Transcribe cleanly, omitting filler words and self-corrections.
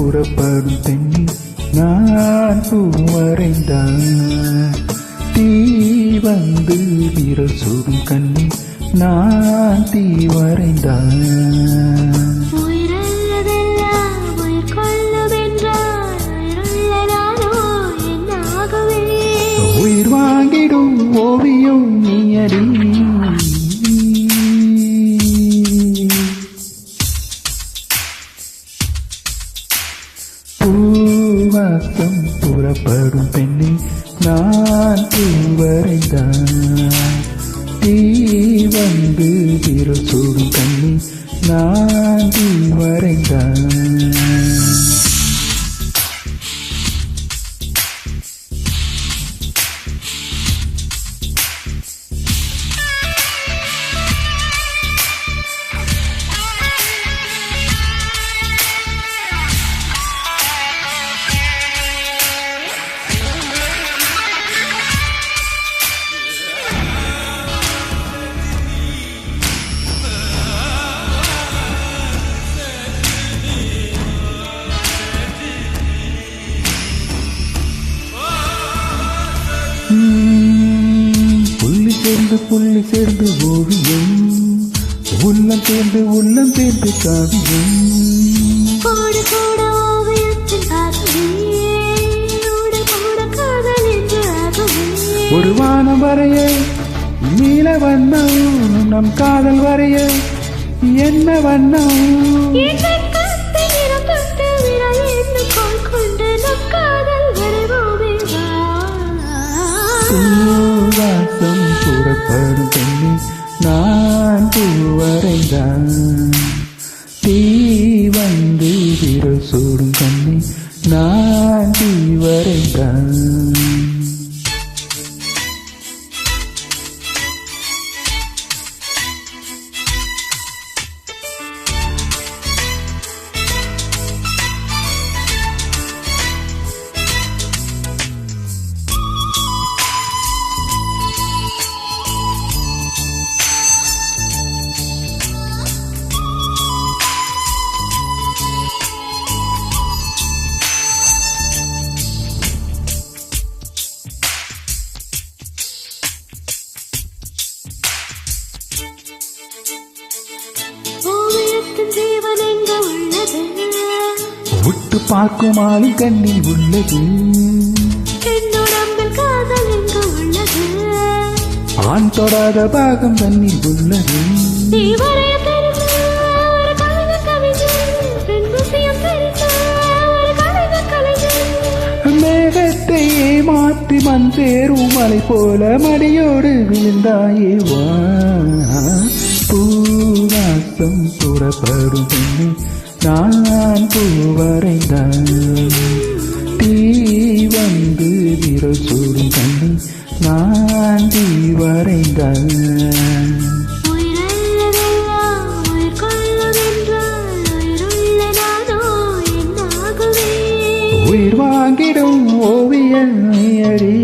புறப்படும் தென்னி நான் பூ வரைந்தான் தீ வந்து விரல் சுடும் கண்ணி நான் தீ வரைந்தான் உயிர் வாங்கிடும் ஓவியம் நீயடி பூவாசம் புறப்படும் பெண்ணை நான் பூ வரைந்தான் தீ வந்து விரல் சூடும் கண்ணி நான் தீ வரைந்தான் புள்ளி சேர்ந்து ஓவியம் உள்ளம் சேர்ந்து காவியம் ஒரு வானம் வரைய நீல வண்ணம் நம் காதல் வரைய என்ன வண்ணம் பூவாசம் புறப்படும் பெண்ணி நான் பூ வரைந்தான் தீ வந்து விரல் சூடும் கண்ணி நான் தீ வரைந்தான் உட்டு பார்க்கும் ஆளும் கண்ணில் உள்ளது ஆண் தொடாத பாகம் தண்ணில் உள்ளது மேகத்தை மாற்றி மண் சேரும் மலை போல மடியோடு விழுந்தாயே வா பூவாசம் புறப்படும் பெண்ணை நான் பூ வரைந்தான் தீ வந்து விரல் சூடும் கண்ணி நான் தீ வரைந்தான் உயிர் வாங்கிடும் ஓவியம் நீயடி